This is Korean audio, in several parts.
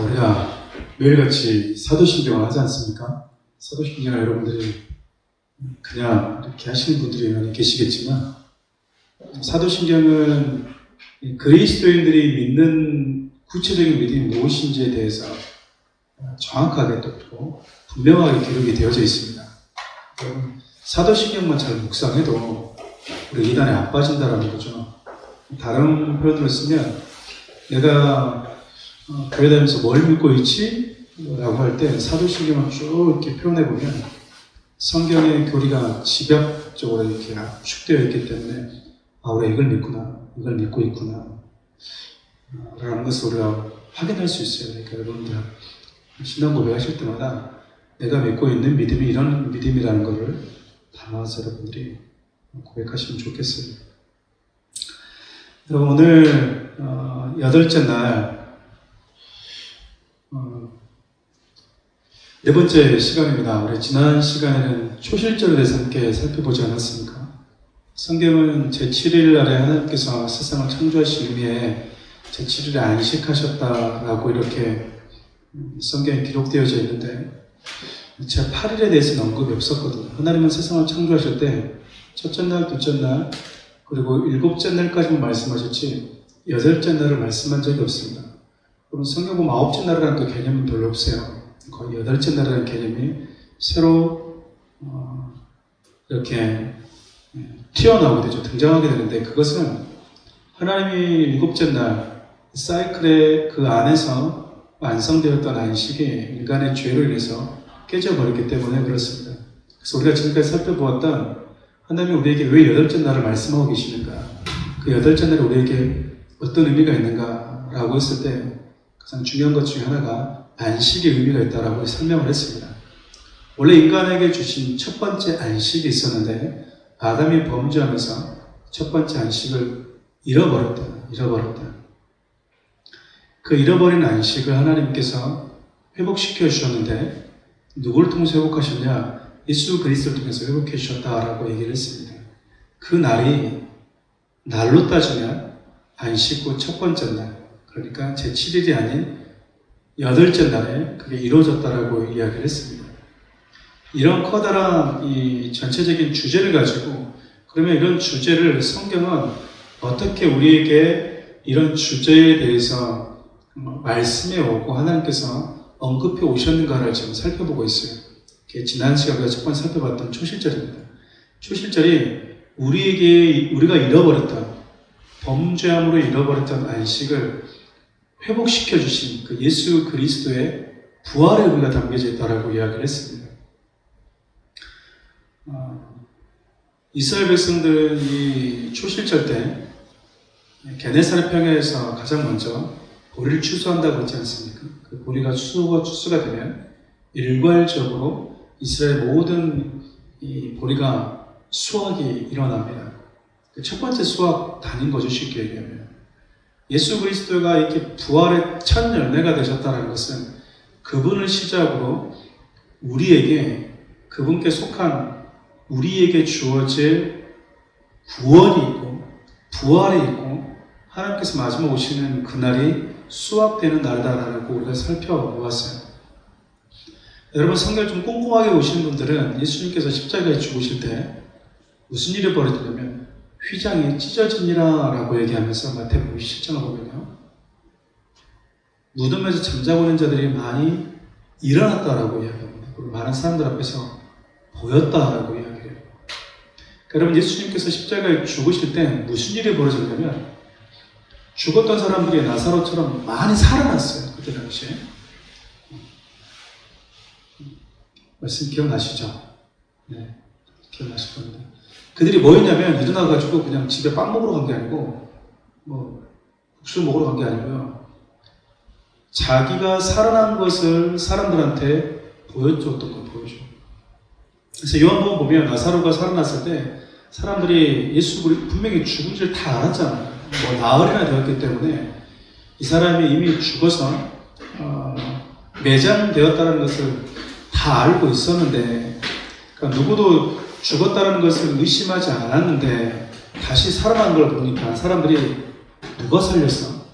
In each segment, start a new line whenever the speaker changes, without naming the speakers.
우리가 매일같이 사도신경을 하지 않습니까? 사도신경을 여러분들이 그냥 이렇게 하시는 분들이 많이 계시겠지만, 사도신경은 그리스도인들이 믿는 구체적인 믿음이 무엇인지에 대해서 정확하게 또 분명하게 기록이 되어져 있습니다. 여러분, 사도신경만 잘 묵상해도 우리 이단에 안 빠진다라는 거죠. 다른 표현으로 쓰면, 내가 교회 다니면서 뭘 믿고 있지? 라고 할 때 사도신경을 쭉 이렇게 표현해보면 성경의 교리가 집약적으로 이렇게 압축되어 있기 때문에 우리가 이걸 믿구나, 이걸 믿고 있구나 라는 것을 우리가 확인할 수 있어요. 그러니까 여러분들 신앙 고백하실 때마다 내가 믿고 있는 믿음이 이런 믿음이라는 것을 담아서 여러분들이 고백하시면 좋겠어요. 여러분, 오늘 8째 날 네 번째 시간입니다. 우리 지난 시간에는 초실절에 대해서 함께 살펴보지 않았습니까? 성경은 제7일 날에 하나님께서 세상을 창조하신 의미에 제7일에 안식하셨다라고 이렇게 성경에 기록되어져 있는데, 제8일에 대해서는 언급이 없었거든요. 하나님은 세상을 창조하실 때 첫째 날, 둘째 날, 그리고 일곱째 날까지만 말씀하셨지 8째 날을 말씀한 적이 없습니다. 그럼 성경 보면 9째 날이라는 그 개념은 별로 없어요. 거의 8째 날이라는 개념이 새로 이렇게 튀어나오게 되죠. 등장하게 되는데, 그것은 하나님이 7째 날 사이클의 그 안에서 완성되었던 안식이 인간의 죄로 인해서 깨져버렸기 때문에 그렇습니다. 그래서 우리가 지금까지 살펴보았던 하나님이 우리에게 왜 8째 날을 말씀하고 계시는가, 그 8째 날이 우리에게 어떤 의미가 있는가 라고 했을 때 가장 중요한 것 중에 하나가 안식의 의미가 있다라고 설명을 했습니다. 원래 인간에게 주신 첫 번째 안식이 있었는데, 아담이 범죄하면서 첫 번째 안식을 잃어버렸다. 그 잃어버린 안식을 하나님께서 회복시켜 주셨는데, 누구를 통해서 회복하셨냐? 예수 그리스도를 통해서 회복해 주셨다라고 얘기를 했습니다. 그 날이 날로 따지면 안식 후 첫 번째 날, 그러니까 제7일이 아닌 8째 날에 그게 이루어졌다라고 이야기를 했습니다. 이런 커다란 이 전체적인 주제를 가지고, 그러면 이런 주제를 성경은 어떻게 우리에게 이런 주제에 대해서 말씀해 오고 하나님께서 언급해 오셨는가를 지금 살펴보고 있어요. 지난 시간에 우리가 첫 번째 살펴봤던 초실절입니다. 초실절이 우리가 잃어버렸던, 범죄함으로 잃어버렸던 안식을 회복시켜 주신 그 예수 그리스도의 부활의 의미가 담겨져 있다라고 이야기를 했습니다. 이스라엘 백성들이 초실절 때 게네사렛 평야에서 가장 먼저 보리를 추수한다고 했지 않습니까? 그 보리가 추수가 되면 일괄적으로 이스라엘 모든 이 보리가 수확이 일어납니다. 첫 번째 수확단인 거죠, 쉽게 얘기하면. 예수 그리스도가 이렇게 부활의 첫 열매가 되셨다는 것은 그분을 시작으로 우리에게, 그분께 속한 우리에게 주어질 구원이 있고 부활이 있고 하나님께서 마지막 오시는 그날이 수확되는 날이다라고 우리가 살펴보았어요. 여러분, 성경을 좀 꼼꼼하게 보시는 분들은 예수님께서 십자가에 죽으실 때 무슨 일이 벌어지냐면 휘장이 찢어지니라 라고 얘기하면서 마태복음 17장을 보면요, 무덤에서 잠자고 있는 자들이 많이 일어났다라고 이야기합니다. 그리고 많은 사람들 앞에서 보였다라고 이야기해요. 여러분, 예수님께서 십자가에 죽으실 때 무슨 일이 벌어졌냐면 죽었던 사람들이 나사로처럼 많이 살아났어요. 그때 당시에. 말씀 기억나시죠? 네, 기억나실 겁니다. 그들이 뭐였냐면 일어나가지고 그냥 집에 빵 먹으러 간 게 아니고 국수 먹으러 간 게 아니고요, 자기가 살아난 것을 사람들한테 보여줬던 걸 보여줘. 그래서 요한복음 보면 나사로가 살아났을 때 사람들이 예수 분명히 죽은 줄 다 알았잖아요. 나흘이나 되었기 때문에 이 사람이 이미 죽어서 매장되었다는 것을 다 알고 있었는데, 그러니까 누구도 죽었다는 것을 의심하지 않았는데 다시 살아난 걸 보니까 사람들이 누가 살렸어?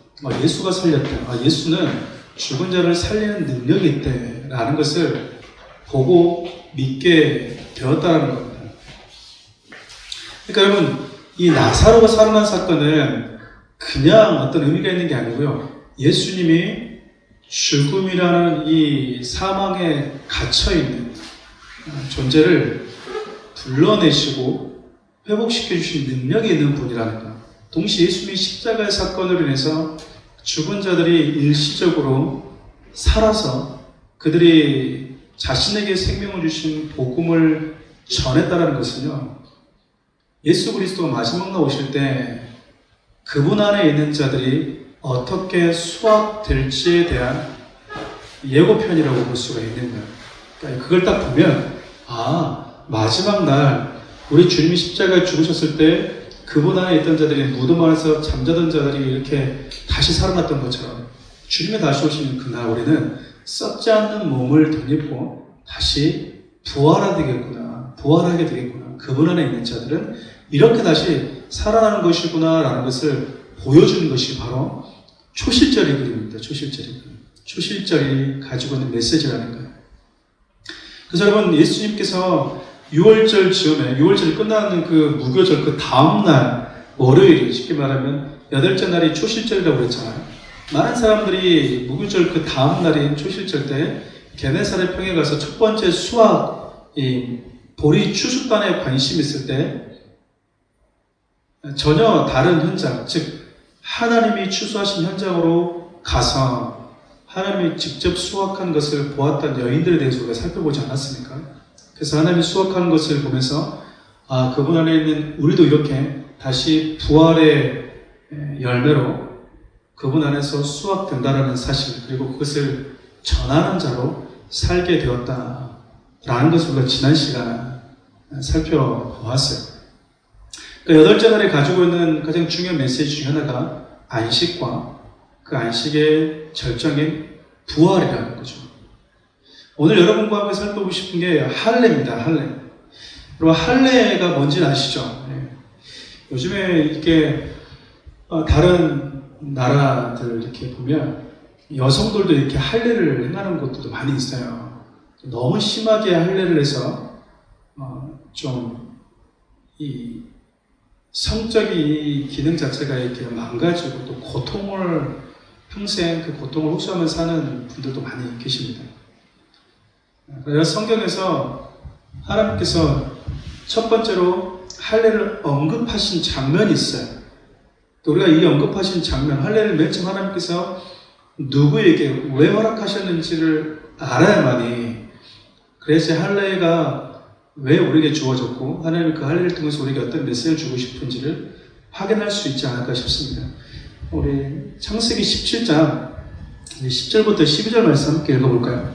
예수가 살렸다. 예수는 죽은 자를 살리는 능력이 있대라는 것을 보고 믿게 되었다는 겁니다. 그러니까 여러분, 이 나사로가 살아난 사건은 그냥 어떤 의미가 있는 게 아니고요. 예수님이 죽음이라는 이 사망에 갇혀있는 존재를 불러내시고 회복시켜 주신 능력이 있는 분이라는 것. 동시에 예수님이 십자가의 사건으로 인해서 죽은 자들이 일시적으로 살아서 그들이 자신에게 생명을 주신 복음을 전했다는 것은요, 예수 그리스도가 마지막 날 오실 때 그분 안에 있는 자들이 어떻게 수확될지에 대한 예고편이라고 볼 수가 있는 거예요. 그러니까 그걸 딱 보면, 마지막 날 우리 주님이 십자가에 죽으셨을 때 그분 안에 있던 자들이 무덤 안에서 잠자던 자들이 이렇게 다시 살아났던 것처럼 주님이 다시 오시는 그날 우리는 썩지 않는 몸을 덧입고 다시 부활하게 되겠구나. 그분 안에 있는 자들은 이렇게 다시 살아나는 것이구나 라는 것을 보여주는 것이 바로 초실절의 그림입니다. 초실절이 가지고 있는 메시지라는 거예요. 그래서 여러분, 예수님께서 6월절 즈음에 6월절이 끝나는 그 무교절 그 다음날 월요일, 쉽게 말하면 8째 날이 초실절이라고 그랬잖아요. 많은 사람들이 무교절 그 다음날인 초실절 때 게네사렛 평에 가서 첫 번째 수확, 이 보리 추수단에 관심이 있을 때 전혀 다른 현장, 즉 하나님이 추수하신 현장으로 가서 하나님이 직접 수확한 것을 보았던 여인들에 대해서 우리가 살펴보지 않았습니까? 그래서 하나님이 수확하는 것을 보면서 그분 안에 있는 우리도 이렇게 다시 부활의 열매로 그분 안에서 수확된다라는 사실, 그리고 그것을 전하는 자로 살게 되었다라는 것을 우리가 지난 시간 살펴보았어요. 그러니까 8째 날에 가지고 있는 가장 중요한 메시지 중 하나가 안식과 그 안식의 절정인 부활이라는 거죠. 오늘 여러분과 함께 살펴보고 싶은 게 할례입니다. 할례. 여러분, 할례가 뭔지 아시죠? 네. 요즘에 이렇게 다른 나라들 이렇게 보면 여성들도 이렇게 할례를 행하는 곳들도 많이 있어요. 너무 심하게 할례를 해서 좀 이 성적인 기능 자체가 이렇게 망가지고 또 고통을 평생 그 고통을 호소하면서 사는 분들도 많이 계십니다. 그래서 성경에서 하나님께서 첫 번째로 할례를 언급하신 장면이 있어요. 또 우리가 이 언급하신 장면, 할례를 맨 처음 하나님께서 누구에게 왜 허락하셨는지를 알아야만이, 그래서 할례가 왜 우리에게 주어졌고 하나님이 그 할례를 통해서 우리에게 어떤 메시지를 주고 싶은지를 확인할 수 있지 않을까 싶습니다. 우리 창세기 17장 10절부터 12절 말씀 함께 읽어볼까요?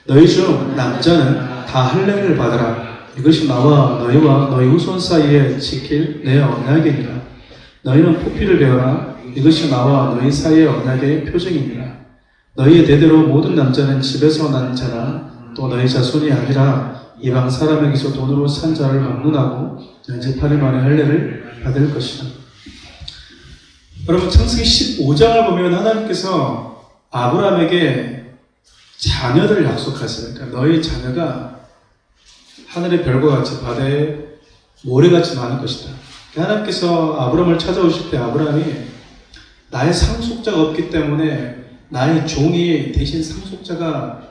너희 중 남자는 다 할례를 받으라. 이것이 나와 너희와 너희 후손 사이에 지킬 내 언약이니라. 너희는 포피를 배워라. 이것이 나와 너희 사이의 언약의 표징이니라. 너희의 대대로 모든 남자는 집에서 난 자나 또 너희 자손이 아니라 이방 사람에게서 돈으로 산 자를 막론하고 연집하는 만에 할례를 받을 것이다. 여러분, 창세기 15장을 보면 하나님께서 아브라함에게 자녀들을 약속하세요. 그러니까 너희 자녀가 하늘의 별과 같이 바다의 모래같이 많을 것이다. 하나님께서 아브라함을 찾아오실 때 아브라함이 나의 상속자가 없기 때문에 나의 종이 대신 상속자가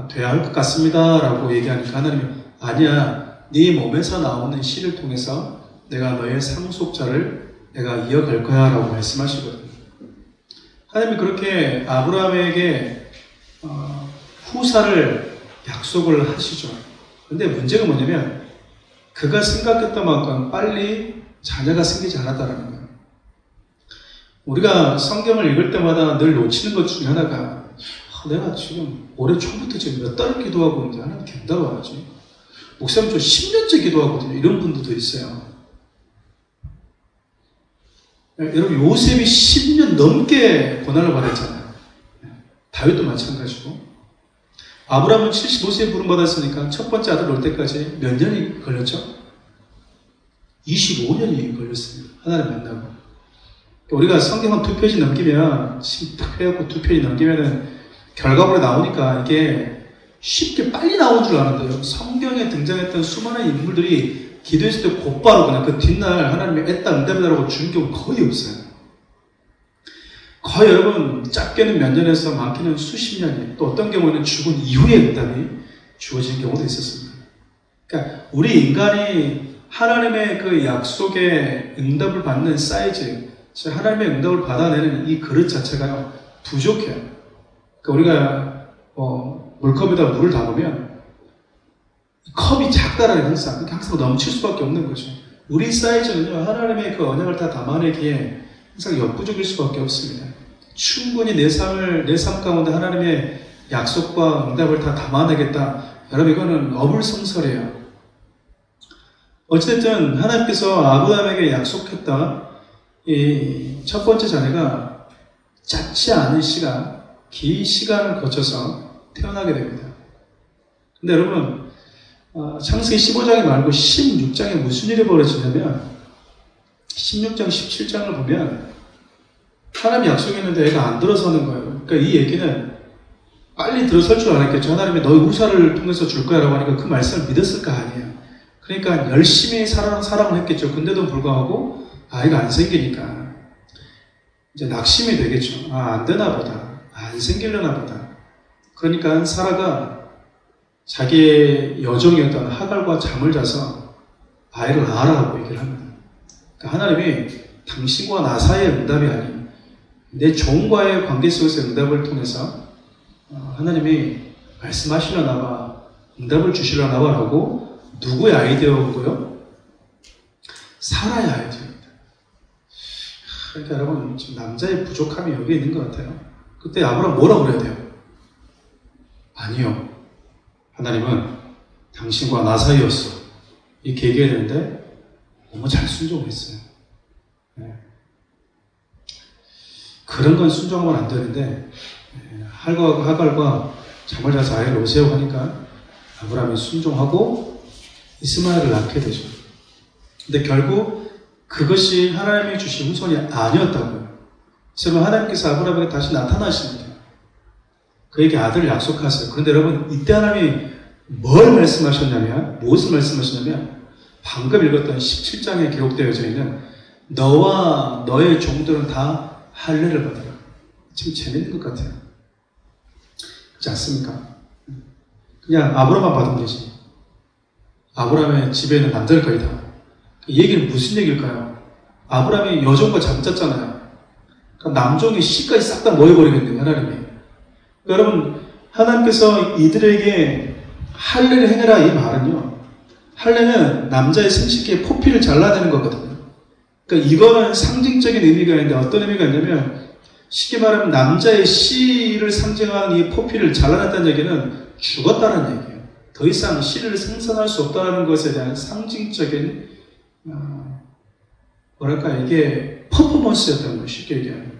돼야 할 것 같습니다 라고 얘기하니까 하나님이 아니야, 네 몸에서 나오는 씨를 통해서 내가 너의 상속자를 내가 이어갈 거야 라고 말씀하시거든요. 하나님이 그렇게 아브라함에게 후사를 약속을 하시죠. 근데 문제가 뭐냐면 그가 생각했던 만큼 빨리 자녀가 생기지 않았다는 거예요. 우리가 성경을 읽을 때마다 늘 놓치는 것 중에 하나가 내가 지금 올해 초부터 지금 몇 달을 기도하고 있는데 하나님 된다고 하지. 목사님 저 10년째 기도하거든요. 이런 분들도 있어요. 여러분, 요셉이 10년 넘게 고난을 받았잖아요. 다윗도 마찬가지고. 아브라함은 75세에 부름받았으니까 첫 번째 아들 올 때까지 몇 년이 걸렸죠? 25년이 걸렸습니다. 하나님 만나고. 우리가 성경은 2페이지 넘기면, 심플해갖고 2페이지 넘기면은 결과물이 나오니까 이게 쉽게 빨리 나오는 줄 아는데요. 성경에 등장했던 수많은 인물들이 기도했을 때 곧바로 그냥 그 뒷날 하나님의 애다 응답이라고 준 경우 거의 없어요. 거의 여러분 짧게는 몇 년에서 많게는 수십 년이, 또 어떤 경우에는 죽은 이후에 응답이 주어진 경우도 있었습니다. 그러니까 우리 인간이 하나님의 그 약속의 응답을 받는 사이즈, 하나님의 응답을 받아내는 이 그릇 자체가 부족해요. 그러니까 우리가 물컵에다 물을 담으면 컵이 작다라는 항상 넘칠 수밖에 없는 거죠. 우리 사이즈는요, 하나님의 그 언약을 다 담아내기에 항상 역부족일 수밖에 없습니다. 충분히 내 삶 가운데 하나님의 약속과 응답을 다 담아내겠다. 여러분, 이거는 어불성설이에요. 어찌됐든 하나님께서 아브라함에게 약속했던 이 첫 번째 자녀가 짧지 않은 시간, 긴 시간을 거쳐서 태어나게 됩니다. 근데 여러분, 창세기 15장이 말고 16장에 무슨 일이 벌어지냐면 16장, 17장을 보면 하나님이 약속했는데 애가 안 들어서는 거예요. 그러니까 이 얘기는 빨리 들어설 줄 알았겠죠. 하나님이 너희 우사를 통해서 줄 거야 라고 하니까 그 말씀을 믿었을 거 아니에요. 그러니까 열심히 사랑을 했겠죠. 근데도 불구하고 아이가 안 생기니까 이제 낙심이 되겠죠. 안 되나 보다. 안 생기려나 보다. 그러니까 사라가 자기의 여종이었던 하갈과 잠을 자서 아이를 낳으라고 얘기를 합니다. 그러니까 하나님이 당신과 나 사이의 응답이 아닌 내 종과의 관계 속에서 응답을 통해서 하나님이 말씀하시려나 봐, 응답을 주시려나 봐라고 누구의 아이디어고요? 사라의 아이디어입니다. 그러니까 여러분, 지금 남자의 부족함이 여기 있는 것 같아요. 그때 아브라함 뭐라고 그래야 돼요? 아니요. 하나님은 당신과 나 사이였어. 이렇게 얘기해야 되는데 너무 잘 순종했어요. 네. 그런 건 순종하면 안 되는데 하갈과 잠을 자서 아이를 오세요 하니까 아브라함이 순종하고 이스마엘을 낳게 되죠. 근데 결국 그것이 하나님이 주신 후손이 아니었다고요. 그래서 하나님께서 아브라함에게 다시 나타나십니다. 그에게 아들을 약속하세요. 그런데 여러분, 이때 하나님이 뭘 말씀하셨냐면, 무엇을 말씀하셨냐면, 방금 읽었던 17장에 기록되어져 있는 너와 너의 종들은 다 할례를 받아라. 지금 재밌는 것 같아요. 그렇지 않습니까? 그냥 아브라함만 받으면 되지. 아브라함의 집에는 남자일까지 다. 이 얘기는 무슨 얘기일까요? 아브라함이 여종과 잠잤잖아요. 그러니까 남종이 씨까지 싹 다 모여버리겠네요, 하나님이. 그러니까 여러분, 하나님께서 이들에게 할례를 행해라 이 말은요, 할례는 남자의 생식기에 포피를 잘라내는 거거든요. 그러니까 이거는 상징적인 의미가 있는데 어떤 의미가 있냐면, 쉽게 말하면 남자의 씨를 상징하는 이 포피를 잘라냈다는 얘기는 죽었다는 얘기예요. 더 이상 씨를 생산할 수 없다는 것에 대한 상징적인 뭐랄까, 이게 퍼포먼스였다는 거, 쉽게 얘기하면.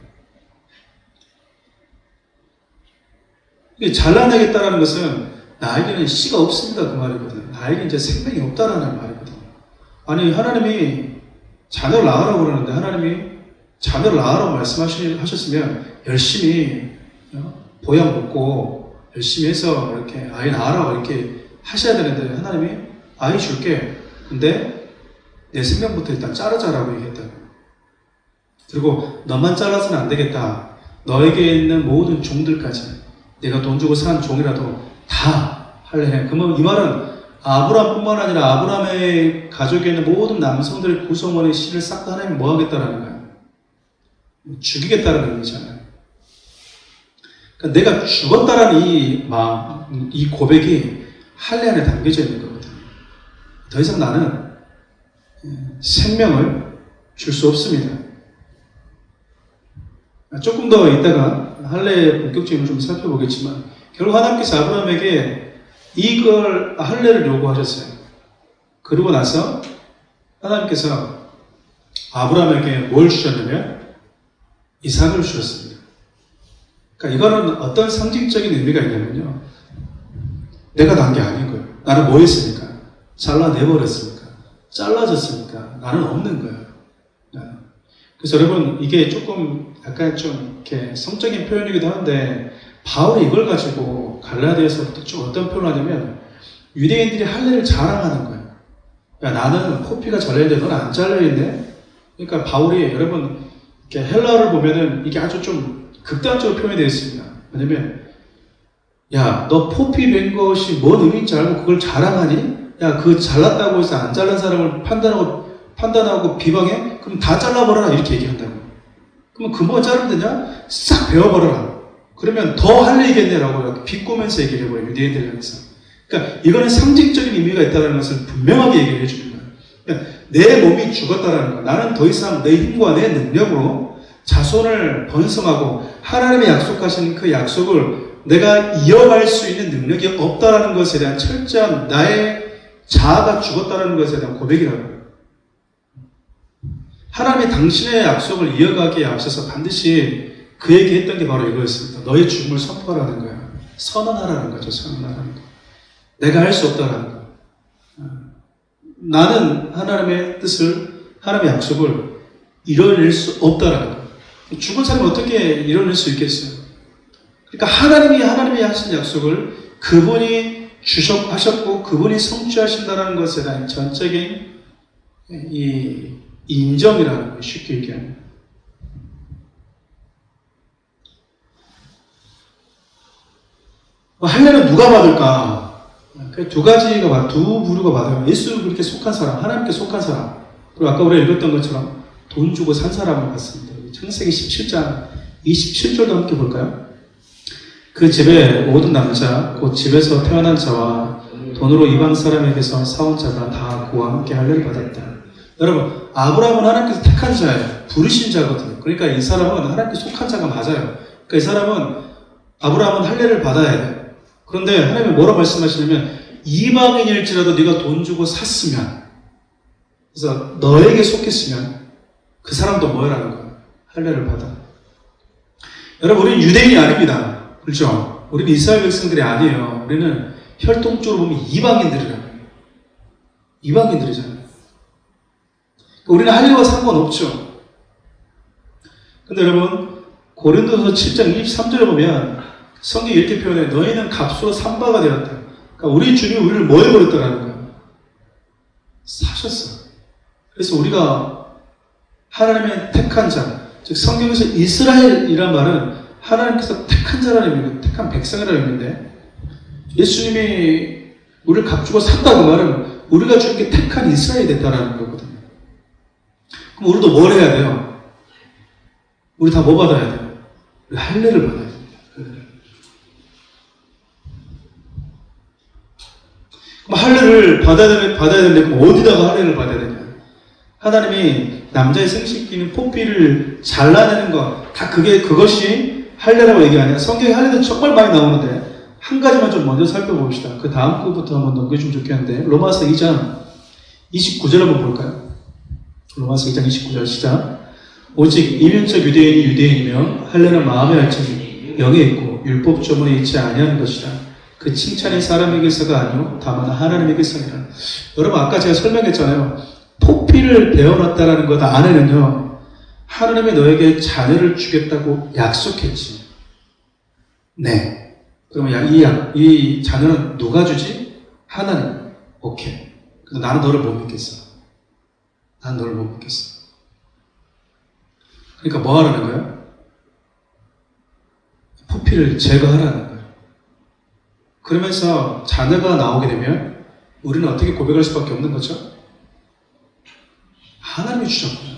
이게 잘라내겠다는 것은 나에게는 씨가 없습니다 그 말이거든요. 나에게 이제 생명이 없다라는 말이거든요. 아니, 하나님이 자녀를 낳으라고 그러는데 하나님이 자녀를 낳으라고 말씀하셨으면 열심히 보양 먹고 열심히 해서 이렇게 아이 낳으라고 이렇게 하셔야 되는데 하나님이 아이 줄게. 근데 내 생명부터 일단 자르자라고 얘기했다고. 그리고 너만 잘라서는 안 되겠다. 너에게 있는 모든 종들까지 내가 돈 주고 산 종이라도 다 할례해. 그러면 이 말은 아브라함뿐만 아니라 아브라함의 가족에 있는 모든 남성들의 구성원의 씨를 싹 다 하나님이 뭐 하겠다라는 거예요? 죽이겠다는 의미잖아요. 그러니까 내가 죽었다라는 이 마음, 이 고백이 할례 안에 담겨져 있는 거거든요. 더 이상 나는 생명을 줄 수 없습니다. 조금 더 이따가 할례의 본격적으로 좀 살펴보겠지만 결국 하나님께서 아브라함에게 이걸 할례를 요구하셨어요. 그러고 나서 하나님께서 아브라함에게 뭘 주셨냐면 이삭을 주셨습니다. 그러니까 이거는 어떤 상징적인 의미가 있냐면요, 내가 난 게 아닌 거예요. 나는 뭐 했습니까? 잘라내버렸습니까? 잘라졌습니까? 나는 없는 거예요. 그래서 여러분, 이게 조금 약간 좀 이렇게 성적인 표현이기도 한데, 바울이 이걸 가지고 갈라디아서부터 좀 어떤 표현을 하냐면, 유대인들이 할례를 자랑하는 거예요. 야, 나는 포피가 잘려있는데 넌 안 잘려있네? 그러니까 바울이, 여러분, 이렇게 헬라어를 보면은 이게 아주 좀 극단적으로 표현이 되어 있습니다. 왜냐면, 야, 너 포피 된 것이 뭔 의미인지 알고 그걸 자랑하니? 야, 그 잘났다고 해서 안 잘난 사람을 판단하고 비방해? 그럼 다 잘라버려라. 이렇게 얘기한다고. 그러면 근본 자르면 되냐? 싹 베어버려라. 그러면 더 할례이겠네라고 비꼬면서 얘기를 해버려요. 유대인들 향해서. 그러니까 이거는 상징적인 의미가 있다는 것을 분명하게 얘기를 해주는 거예요. 그러니까 내 몸이 죽었다는 거. 나는 더 이상 내 힘과 내 능력으로 자손을 번성하고 하나님의 약속하신 그 약속을 내가 이어갈 수 있는 능력이 없다라는 것에 대한 철저한 나의 자아가 죽었다는 것에 대한 고백이라고 해요. 하나님이 당신의 약속을 이어가기에 앞서서 반드시 그에게 했던 게 바로 이거였습니다. 너의 죽음을 선포하라는 거야. 선언하라는 거죠. 선언하라는 거. 내가 할 수 없다라는 거. 나는 하나님의 뜻을, 하나님의 약속을 이뤄낼 수 없다라는 거. 죽은 사람이 어떻게 이뤄낼 수 있겠어요? 그러니까 하나님이 하신 약속을 그분이 하셨고 그분이 성취하신다는 것에 대한 전적인 이 인정이라는 거예요. 쉽게 얘기하면. 할례는 누가 받을까? 두 부류가 받아요. 예수를 그렇게 속한 사람, 하나님께 속한 사람. 그리고 아까 우리가 읽었던 것처럼 돈 주고 산 사람을 봤습니다. 창세기 17장 27절도 함께 볼까요? 그 집에 모든 남자, 곧 집에서 태어난 자와 돈으로 이방 사람에게서 사온 자가 다 그와 함께 할례를 받았다. 여러분, 아브라함은 하나님께서 택한 자예요. 부르신 자거든요. 그러니까 이 사람은 하나님께 속한 자가 맞아요. 그러니까 이 사람은, 아브라함은 할례를 받아야 돼요. 그런데 하나님이 뭐라고 말씀하시냐면, 이방인일지라도 네가 돈 주고 샀으면, 그래서 너에게 속했으면 그 사람도 뭐라는 거예요? 할례를 받아. 여러분, 우리는 유대인이 아닙니다. 그렇죠? 우리는 이스라엘 백성들이 아니에요. 우리는 혈통적으로 보면 이방인들이라는 거예요. 이방인들이잖아요. 우리는 할례와 상관없죠. 근데 여러분, 고린도서 7장 23절에 보면 성경이 이렇게 표현해요. 너희는 값으로 산 바가 되었다. 그러니까 우리 주님이 우리를 뭐 해버렸다라는 거예요? 사셨어. 그래서 우리가 하나님의 택한 자, 즉 성경에서 이스라엘이란 말은 하나님께서 택한 자라는 의미고 택한 백성이라는 의미인데, 예수님이 우리를 값주고 샀다고 말은 우리가 주님께 택한 이스라엘이 됐다라는 거거든요. 그럼 우리도 뭘 해야 돼요? 우리 다 뭐 받아야 돼요? 우리 할례를 받아야 됩니다. 그럼 할례를 받아야 되는데 그럼 어디다가 할례를 받아야 되냐? 하나님이 남자의 생식기는 포피를 잘라내는 것, 다 그것이 할례라고 얘기하냐? 성경에 할례는 정말 많이 나오는데 한 가지만 좀 먼저 살펴봅시다. 그 다음 거부터 한번 넘겨주면 좋겠는데, 로마서 2장 29절 한번 볼까요? 로마서 2장 29절 시작. 오직 이면적 유대인이 유대인이며 할례는 마음의 알정이 영에 있고 율법조문에 있지 아니하는 것이라. 그 칭찬이 사람에게서가 아니오 다만 하나님에게서니라. 여러분, 아까 제가 설명했잖아요. 포피를 베어놨다라는 것 안에는요, 하나님이 너에게 자녀를 주겠다고 약속했지. 네. 그러면 이 자녀는 누가 주지? 하나님. 오케이. 그래서 나는 너를 못 믿겠어. 난 너를 못 믿겠어. 그러니까 뭐 하라는 거야? 포피를 제거하라는 거야. 그러면서 자녀가 나오게 되면 우리는 어떻게 고백할 수밖에 없는 거죠? 하나님이 주셨구나.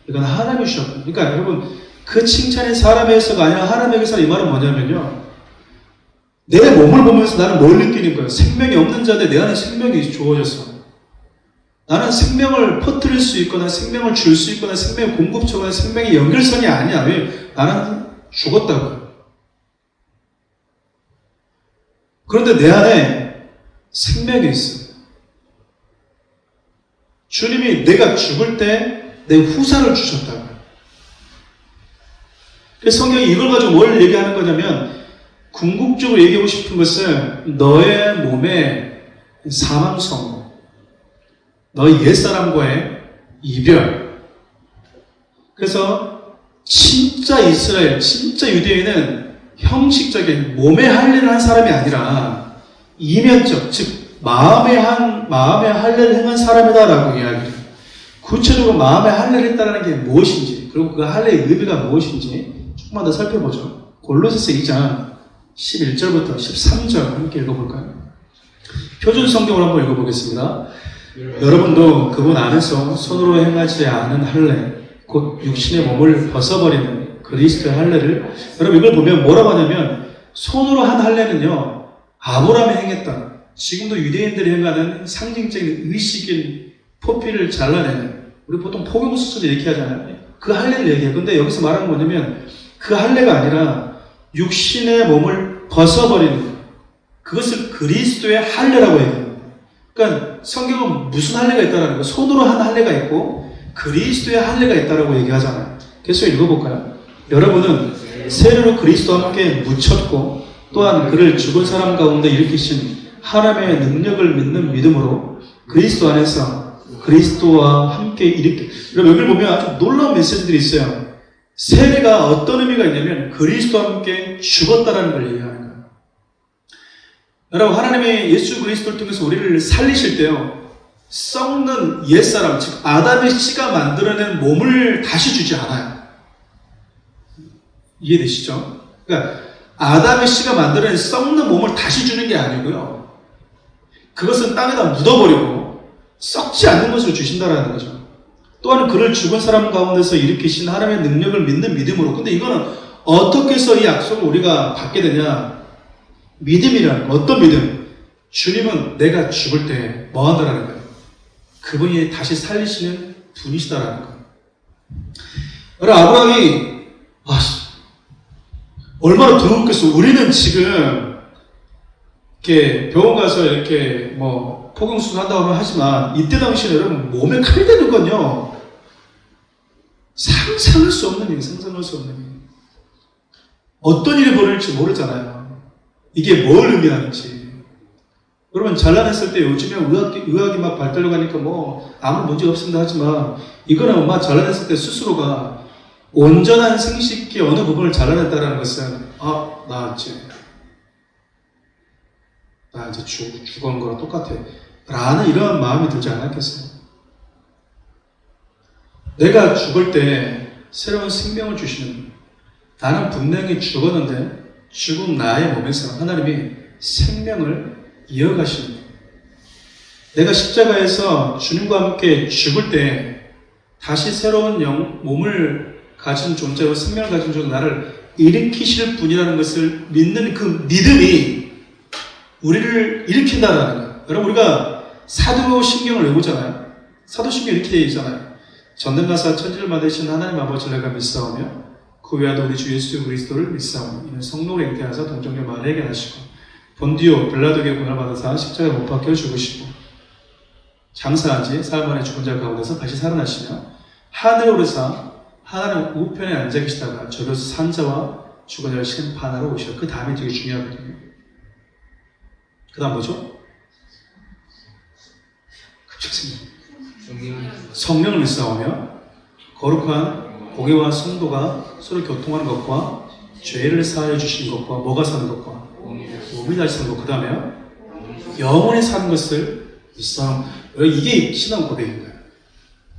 이건 하나님이 주셨구나. 그러니까 여러분, 그 칭찬이 사람에게서가 아니라 하나님에게서, 이 말은 뭐냐면요, 내 몸을 보면서 나는 뭘 느끼는 거예요? 생명이 없는 자인데 내 안에 생명이 주어졌어. 나는 생명을 퍼뜨릴 수 있거나 생명을 줄 수 있거나 생명의 공급처거나 생명의 연결선이 아니야. 왜? 나는 죽었다고요. 그런데 내 안에 생명이 있어. 주님이 내가 죽을 때 내 후사를 주셨다고요. 그래서 성경이 이걸 가지고 뭘 얘기하는 거냐면, 궁극적으로 얘기하고 싶은 것은 너의 몸의 사망 선고, 너의 옛사람과의 이별, 그래서 진짜 이스라엘, 진짜 유대인은 형식적인 몸의 할례를 한 사람이 아니라 이면적, 즉 마음의 할례를 행한 사람이다라고 이야기해요. 구체적으로 마음의 할례를 했다는 게 무엇인지, 그리고 그 할례의 의미가 무엇인지 조금만 더 살펴보죠. 골로새서 2장 11절부터 13절 함께 읽어볼까요? 표준 성경을 한번 읽어보겠습니다. 여러분도 그분 안에서 손으로 행하지 않은 할례, 곧 육신의 몸을 벗어버리는 그리스도의 할례를, 여러분 이걸 보면 뭐라고 하냐면 손으로 한 할례는요 아브라함이 행했다. 지금도 유대인들이 행하는 상징적인 의식인 포피를 잘라내는, 우리 보통 포경수술 이렇게 하잖아요. 그 할례를 얘기해요. 근데 여기서 말하는 뭐냐면 그 할례가 아니라 육신의 몸을 벗어버리는, 그것을 그리스도의 할례라고 얘기해요. 그러니까 성경은 무슨 할례가 있다는 거예요? 손으로 한 할례가 있고 그리스도의 할례가 있다라고 얘기하잖아요. 계속 읽어볼까요? 여러분은 세례로 그리스도와 함께 묻혔고 또한 그를 죽은 사람 가운데 일으키신 하나님의 능력을 믿는 믿음으로 그리스도 안에서 그리스도와 함께 일으켜. 여러분 여기를 보면 아주 놀라운 메시지들이 있어요. 세례가 어떤 의미가 있냐면 그리스도와 함께 죽었다라는 걸 얘기하는 거예요. 여러분 하나님이 예수 그리스도를 통해서 우리를 살리실 때요 썩는 옛사람, 즉 아담의 씨가 만들어낸 몸을 다시 주지 않아요. 이해되시죠? 그러니까 아담의 씨가 만들어낸 썩는 몸을 다시 주는 게 아니고요, 그것은 땅에다 묻어버리고 썩지 않는 것을 주신다라는 거죠. 또한 그를 죽은 사람 가운데서 일으키신 하나님의 능력을 믿는 믿음으로. 근데 이거는 어떻게 해서 이 약속을 우리가 받게 되냐? 믿음이라는 거. 어떤 믿음? 주님은 내가 죽을 때 뭐 한다라는 거예요? 그분이 다시 살리시는 분이시다라는 거예요. 여러분 아브라함이 얼마나 두렵겠어. 우리는 지금 이렇게 병원 가서 이렇게 뭐 포경수술 한다고 하지만 이때 당시에 여러분 몸에 칼 대는 건요 상상할 수 없는 일, 상상할 수 없는 일. 어떤 일이 벌어질지 모르잖아요. 이게 뭘 의미하는지. 여러분 잘라냈을 때 요즘에 의학이 막 발달려 가니까 뭐 아무 문제가 없습니다 하지만 이거는 막 잘라냈을 때 스스로가 온전한 생식기 어느 부분을 잘라냈다는 것은 나 이제 죽은 거랑 똑같아 라는 이런 마음이 들지 않았겠어요? 내가 죽을 때 새로운 생명을 주시는 분. 나는 분명히 죽었는데 죽은 나의 몸에서 하나님이 생명을 이어가시는 분. 내가 십자가에서 주님과 함께 죽을 때 다시 새로운 몸을 가진 존재로 생명을 가진 존재로 나를 일으키실 분이라는 것을 믿는 그 믿음이 우리를 일으킨다라는 거예요. 여러분 우리가 사도신경을 외우잖아요. 사도신경 이렇게 되어 있잖아요. 전능가사 천지를 만드신 하나님 아버지를 내가 믿사오며 그 외에도 우리 주 예수 그리스도를 믿사오며 이는 성령을 잉태하사 동정녀 마리아에게 나시고 본디오 빌라도에게 고난을 받으사 십자가에 못 박혀 죽으시고 장사한 지 사흘 만에 죽은 자 가운데서 다시 살아나시며 하늘에 오르사 하나님 우편에 앉아 계시다가 저기서 산자와 죽은 자를 심판하러 오셔. 그 다음이 되게 중요하거든요. 그 다음 뭐죠? 성령을 믿사오며 거룩한 공예와 성도가 서로 교통하는 것과 죄를 사하여 주시는 것과 뭐가 사는 것과 몸이 다시 사는 것, 그 다음에 영원히 사는 것을 믿사오며. 이게 신앙 고백인 거예요.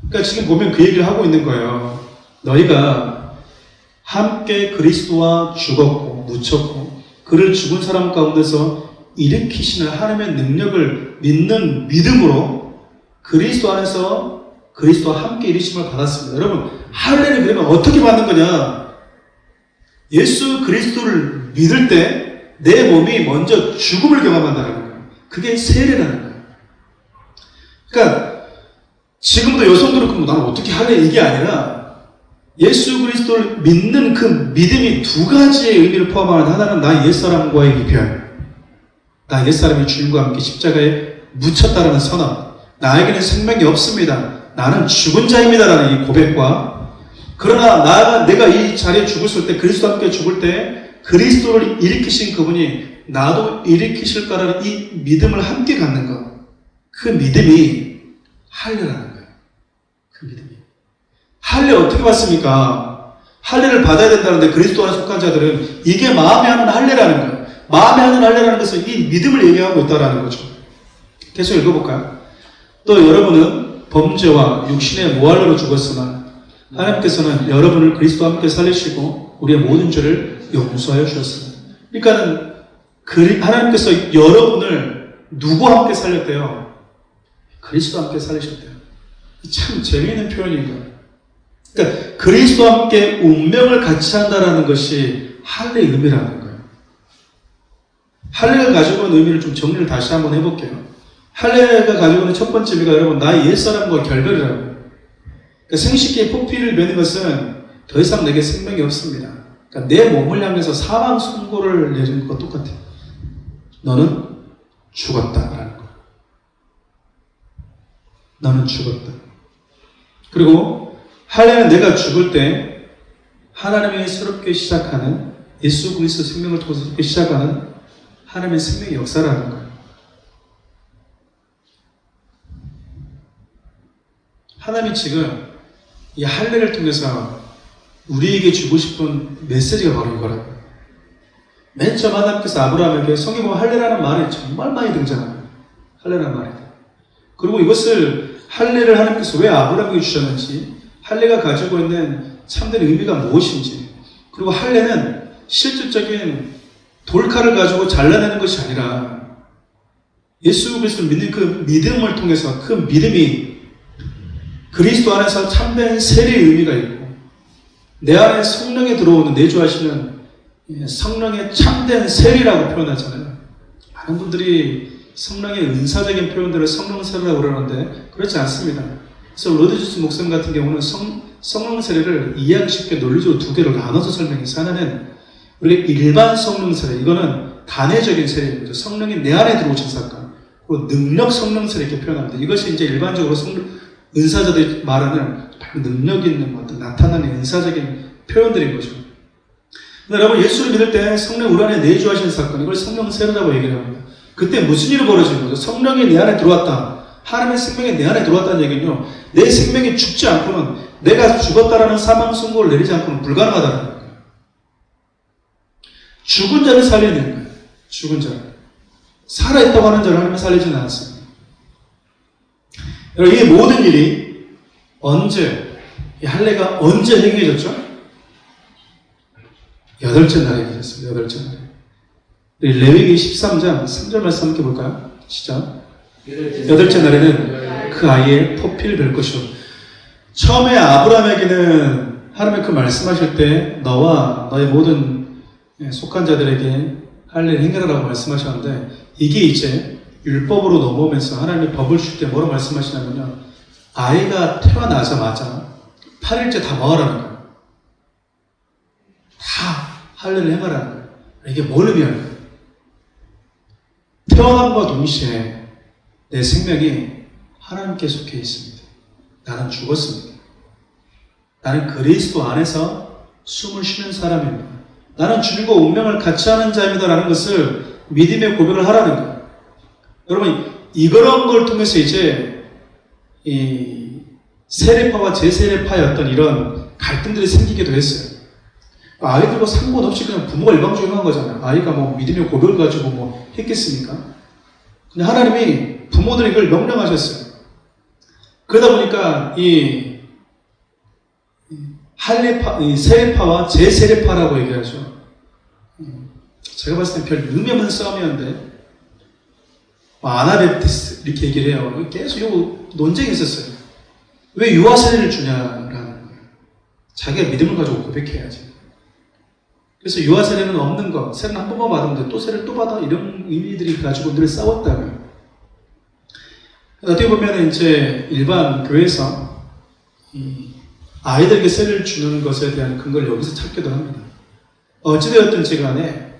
그러니까 지금 보면 그 얘기를 하고 있는 거예요. 너희가 함께 그리스도와 죽었고 묻혔고 그를 죽은 사람 가운데서 일으키시는 하나님의 능력을 믿는 믿음으로 그리스도 안에서 그리스도와 함께 일으킴을 받았습니다. 여러분 할례는 그러면 어떻게 받는 거냐? 예수 그리스도를 믿을 때 내 몸이 먼저 죽음을 경험한다는 거예요. 그게 세례라는 거예요. 그러니까 지금도 여성들은 그럼 나는 어떻게 할래? 이게 아니라 예수 그리스도를 믿는 그 믿음이 두 가지의 의미를 포함하는, 하나는 나 옛사람과의 이별, 나 옛사람이 주님과 함께 십자가에 묻혔다라는 선언, 나에게는 생명이 없습니다, 나는 죽은 자입니다라는 이 고백과, 그러나 내가 이 자리에 죽었을 때, 그리스도와 함께 죽을 때 그리스도를 일으키신 그분이 나도 일으키실 거라는 이 믿음을 함께 갖는 것, 그 믿음이 할례라는 거예요. 그 믿음이 할례 어떻게 받습니까? 할례를 받아야 된다는데 그리스도 안에 속한 자들은 이게 마음에 하는 할례라는 거예요. 마음에 하는 할례라는 것은 이 믿음을 얘기하고 있다는 거죠. 계속 읽어볼까요? 또 여러분은 범죄와 육신의 모할로로 죽었으나 하나님께서는 여러분을 그리스도와 함께 살리시고 우리의 모든 죄를 용서하여 주셨습니다. 그러니까는 하나님께서 여러분을 누구와 함께 살렸대요? 그리스도와 함께 살리셨대요. 참 재미있는 표현인 거예요. 그러니까 그리스도와 함께 운명을 같이 한다는 것이 할례의 의미라는 거예요. 할례가 가지고 있는 의미를 좀 정리를 다시 한번 해볼게요. 할례가 가지고 있는 첫 번째 의미가 여러분 나의 옛사람과 결별이라고 해요. 그러니까 생식기에 포피를 베는 것은 더 이상 내게 생명이 없습니다. 그러니까 내 몸을 향해서 사망 선고를 내리는 것과 똑같아요. 너는 죽었다라는 거예요. 너는 죽었다. 그리고 할례는 내가 죽을 때 하나님이 새롭게 시작하는 예수 그리스도 생명을 통해서 새롭게 시작하는 하나님의 생명의 역사라는 거예요. 하나님이 지금 이 할례를 통해서 우리에게 주고 싶은 메시지가 바로 이거라고요. 맨 처음 하나님께서 아브라함에게 성경에 보면 할례라는 말이 정말 많이 등장합니다. 할례라는 말이. 그리고 이것을 할례를 하나님께서 왜 아브라함에게 주셨는지, 할례가 가지고 있는 참된 의미가 무엇인지, 그리고 할례는 실질적인 돌칼을 가지고 잘라내는 것이 아니라 예수 그리스도를 믿는 그 믿음을 통해서 그 믿음이 그리스도 안에서 참된 세례의 의미가 있고 내 안에 성령이 들어오는 내주하시는 성령의 참된 세례라고 표현하잖아요. 많은 분들이 성령의 은사적인 표현들을 성령 세례라고 그러는데 그렇지 않습니다. 그래서 로드주스 목사님 같은 경우는 성령 세례를 이해하기 쉽게 논리적으로 두 개로 나눠서 설명해서 하나는 우리가 일반 성령 세례, 이거는 단회적인 세례입니다. 성령이 내 안에 들어오신 사건. 그리고 능력 성령 세례 이렇게 표현합니다. 이것이 이제 일반적으로 은사자들이 말하는 능력 있는 어떤 나타나는 은사적인 표현들인 거죠. 근데 여러분 예수를 믿을 때 성령 우리 안에 내주하신 사건, 이걸 성령 세례라고 얘기를 합니다. 그때 무슨 일이 벌어지는 거죠? 성령이 내 안에 들어왔다. 하나님의 생명이 내 안에 들어왔다는 얘기는요, 내 생명이 죽지 않고는, 내가 죽었다라는 사망 선고를 내리지 않고는 불가능하다는 거예요. 죽은 자를 살리는 거예요. 죽은 자. 살아있다고 하는 자를 하나님은 살리지는 않습니다. 여러분, 이 모든 일이 언제, 이 할례가 언제 행해졌죠? 8째 날에 행해졌습니다. 8째 날에. 레위기 13장 3절 말씀 함께 볼까요? 시작. 8째 날에는 그 아이의 포피를 뵐 것이요. 처음에 아브라함에게는 하나님의 그 말씀하실 때 너와 너의 모든 속한 자들에게 할례를 행하라고 말씀하셨는데, 이게 이제 율법으로 넘어오면서 하나님이 법을 줄 때 뭐라고 말씀하시냐면요, 아이가 태어나자마자 8일째 다 뭐 하라는 거예요? 다 할례를 행하라는 거예요. 이게 뭘 의미하는 거예요? 태어남과 동시에 내 생명이 하나님께 속해 있습니다. 나는 죽었습니다. 나는 그리스도 안에서 숨을 쉬는 사람입니다. 나는 주님과 운명을 같이 하는 자입니다. 라는 것을 믿음의 고백을 하라는 거예요. 여러분, 이런 걸 통해서 이제 이 세례파와 제세례파의 어떤 이런 갈등들이 생기기도 했어요. 아이들과 상관없이 그냥 부모가 일방적으로 한 거잖아요. 아이가 뭐 믿음의 고백을 가지고 뭐 했겠습니까? 근데 하나님이 부모들이 이걸 명령하셨어요. 그러다 보니까 이 할례파, 이 세례파와 제세례파라고 얘기하죠. 제가 봤을 때 별 의미 없는 싸움이었는데, 아나베프티스 이렇게 얘기를 해요. 계속 이거 논쟁이 있었어요. 왜 유아 세례를 주냐라는 거예요. 자기가 믿음을 가지고 고백해야지. 그래서 유아 세례는 없는 것, 세례는 한 번만 받으면 돼. 또 세례를 또 받아. 이런 의미들이 가지고 늘 싸웠다고요. 어떻게 보면 이제 일반 교회에서 아이들에게 세례를 주는 것에 대한 근거를 여기서 찾기도 합니다. 어찌되었든지 간에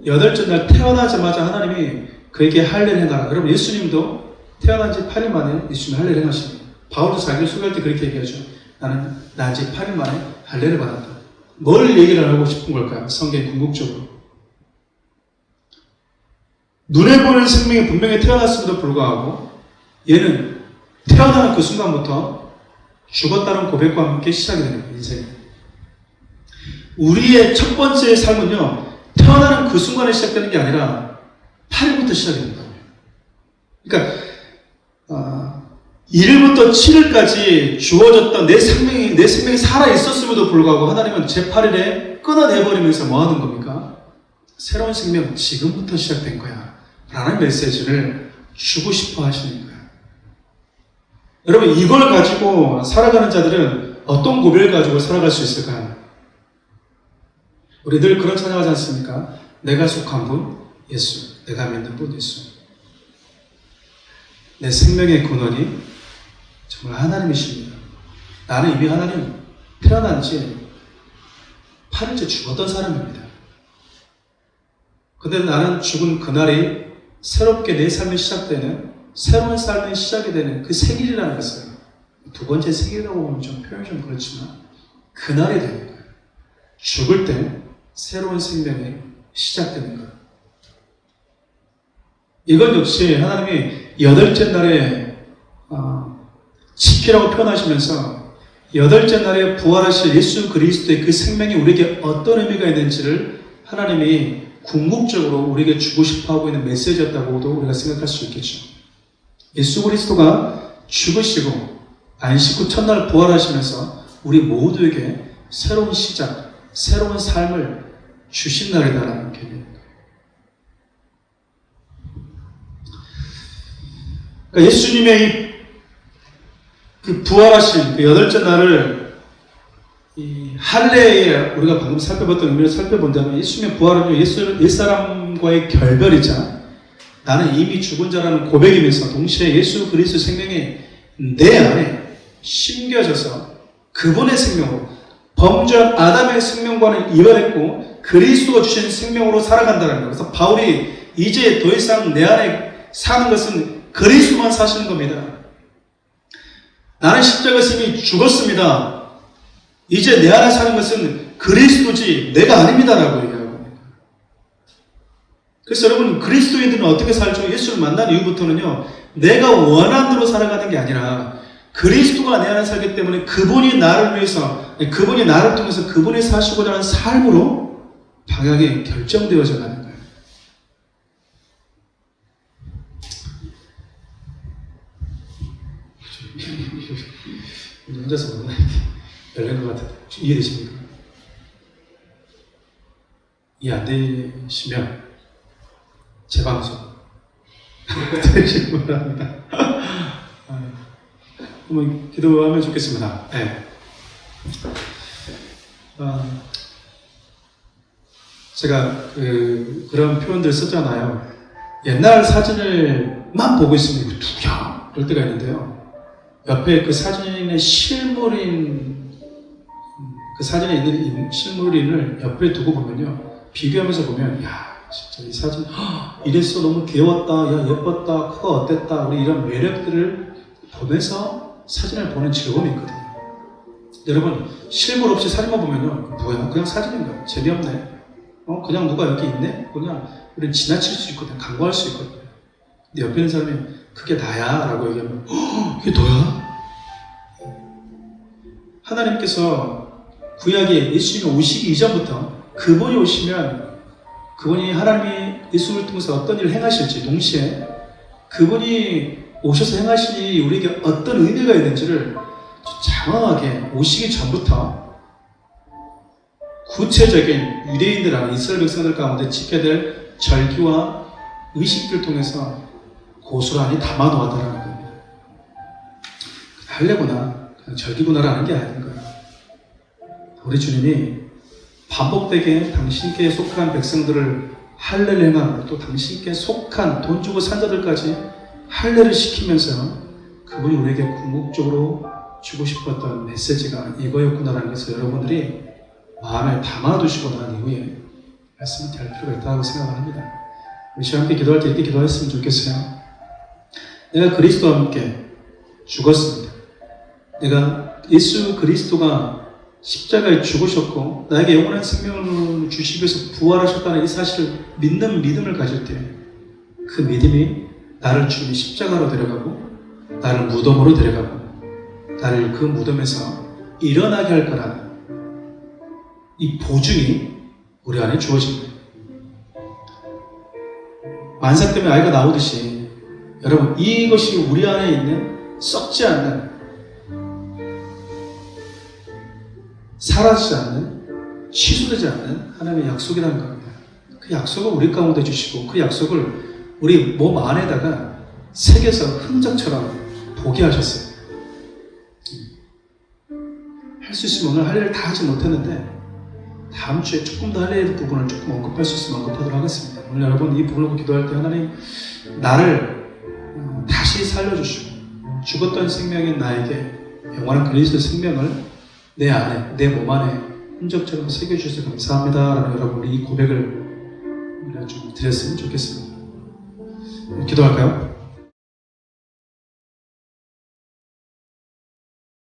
8째 날 태어나자마자 하나님이 그에게 할례를 행하라. 여러분, 예수님도 태어난 지 8일 만에 예수님이 할례를 행하십니다. 바울도 자기를 소개할 때 그렇게 얘기하죠. 나는 난 지 8일 만에 할례를 받았다. 뭘 얘기를 하고 싶은 걸까요? 성경이 궁극적으로. 눈에 보이는 생명이 분명히 태어났음에도 불구하고 얘는 태어나는 그 순간부터 죽었다는 고백과 함께 시작이 되는 거예요, 인생이. 우리의 첫 번째 삶은요, 태어나는 그 순간에 시작되는 게 아니라 8일부터 시작이 된다. 그러니까 1일부터 7일까지 주어졌던 내 생명이 살아있었음에도 불구하고 하나님은 제8일에 끊어내버리면서 뭐 하는 겁니까? 새로운 생명 지금부터 시작된 거야 라는 메시지를 주고 싶어 하시는 거예요. 여러분, 이걸 가지고 살아가는 자들은 어떤 고백을 가지고 살아갈 수 있을까요? 우리 늘 그런 찬양하지 않습니까? 내가 속한 분 예수, 내가 믿는 분 예수. 내 생명의 근원이 정말 하나님이십니다. 나는 이미 하나님 태어난 지 8일째 죽었던 사람입니다. 근데 나는 죽은 그날이 새롭게 내 삶이 시작되는, 새로운 삶의 시작이 되는 그 생일이라는 것을, 두 번째 생일이라고 보면 좀 표현이 좀 그렇지만 그날이 되는 거예요. 죽을 때 새로운 생명이 시작되는 거예요. 이건 역시 하나님이 8째 날에 지키라고 표현하시면서 8째 날에 부활하실 예수 그리스도의 그 생명이 우리에게 어떤 의미가 있는지를 하나님이 궁극적으로 우리에게 주고 싶어하고 있는 메시지였다고도 우리가 생각할 수 있겠죠. 예수 그리스도가 죽으시고 안식 후 첫날 부활하시면서 우리 모두에게 새로운 시작, 새로운 삶을 주신 날이다라는 개념입니다. 그러니까 예수님의 그 부활하신 그 8째 날을 이 할례에 우리가 방금 살펴봤던 의미를 살펴본다면 예수님의 부활은 옛사람과의 결별이자 나는 이미 죽은 자라는 고백이면서 동시에 예수 그리스도 생명이 내 안에 심겨져서 그분의 생명으로 범죄한 아담의 생명과는 이별했고 그리스도가 주신 생명으로 살아간다는 거예요. 그래서 바울이 이제 더 이상 내 안에 사는 것은 그리스도만 사시는 겁니다. 나는 십자가에서 이미 죽었습니다. 이제 내 안에 사는 것은 그리스도지 내가 아닙니다라고 얘기하고 있습니다. 그래서 여러분, 그리스도인들은 어떻게 살죠? 예수를 만난 이후부터는요, 내가 원하는 대로 살아가는 게 아니라 그리스도가 내 안에 살기 때문에 그분이 나를 위해서, 그분이 나를 통해서 그분이 사시고자 하는 삶으로 방향이 결정되어져 가는 거예요. 혼자서 먹나? 열린 것 같은데 이해되십니까? 이해 안 되시면 재방송 되시기 바랍니다. 한번 기도하면 좋겠습니다. 네. 제가 그런 표현들을 썼잖아요. 옛날 사진을만 보고 있으면 이거 누구야? 그럴 때가 있는데요. 옆에 그 사진의 실물인, 그 사진에 있는 실물인을 옆에 두고 보면요, 비교하면서 보면, 야, 진짜 이 사진, 이랬어, 너무 귀여웠다, 야, 예뻤다, 코가 어땠다, 우리 이런 매력들을 보면서 사진을 보는 즐거움이 있거든요. 여러분, 실물 없이 사진만 보면요, 뭐야, 그냥 사진인가? 재미없네. 그냥 누가 여기 있네? 그냥 우리는 지나칠 수 있거든, 간과할 수 있거든요. 근데 옆에 있는 사람이 그게 나야 라고 얘기하면 이게 너야? 하나님께서 구약에 예수님이 오시기 이전부터 그분이 오시면 그분이 하나님이 예수를 통해서 어떤 일을 행하실지, 동시에 그분이 오셔서 행하신 일이 우리에게 어떤 의미가 있는지를 장황하게 오시기 전부터 구체적인 유대인들 안에 이스라엘 백성들 가운데 지켜야 될 절기와 의식들을 통해서 고스란히 담아놓았다는 겁니다. 할례구나, 절기구나라는 게 아닌 거예요. 우리 주님이 반복되게 당신께 속한 백성들을 할례를 행하고 또 당신께 속한 돈 주고 산 자들까지 할례를 시키면서 그분이 우리에게 궁극적으로 주고 싶었던 메시지가 이거였구나라는 것을 여러분들이 마음에 담아두시고 난 이후에 말씀을 될 필요가 있다고 생각을 합니다. 우리 시간 함께 기도할 때 이렇게 기도했으면 좋겠어요. 내가 그리스도와 함께 죽었습니다. 내가 예수 그리스도가 십자가에 죽으셨고 나에게 영원한 생명을 주시기 위해서 부활하셨다는 이 사실을 믿는 믿음을 가질 때 그 믿음이 나를 주님이 십자가로 데려가고 나를 무덤으로 데려가고 나를 그 무덤에서 일어나게 할 거라는 이 보증이 우리 안에 주어진 거예요. 만삭 때문에 아이가 나오듯이 여러분 이것이 우리 안에 있는 썩지 않는 사라지지 않는 취소되지 않는 하나님의 약속이라는 겁니다. 그 약속을 우리 가운데 주시고 그 약속을 우리 몸 안에다가 새겨서 흔적처럼 보게 하셨어요. 할 수 있으면 오늘 할 일을 다 하지 못했는데 다음 주에 조금 더 할 일 부분을 조금 언급할 수 있으면 언급하도록 하겠습니다. 오늘 여러분 이 부분을 기도할 때 하나님 나를 다시 살려주시고 죽었던 생명인 나에게 영원한 그리스도 생명을 내 안에 내 몸 안에 흔적처럼 새겨주셔서 감사합니다 라는 여러분 우리 이 고백을 우리가 좀 드렸으면 좋겠습니다. 기도할까요?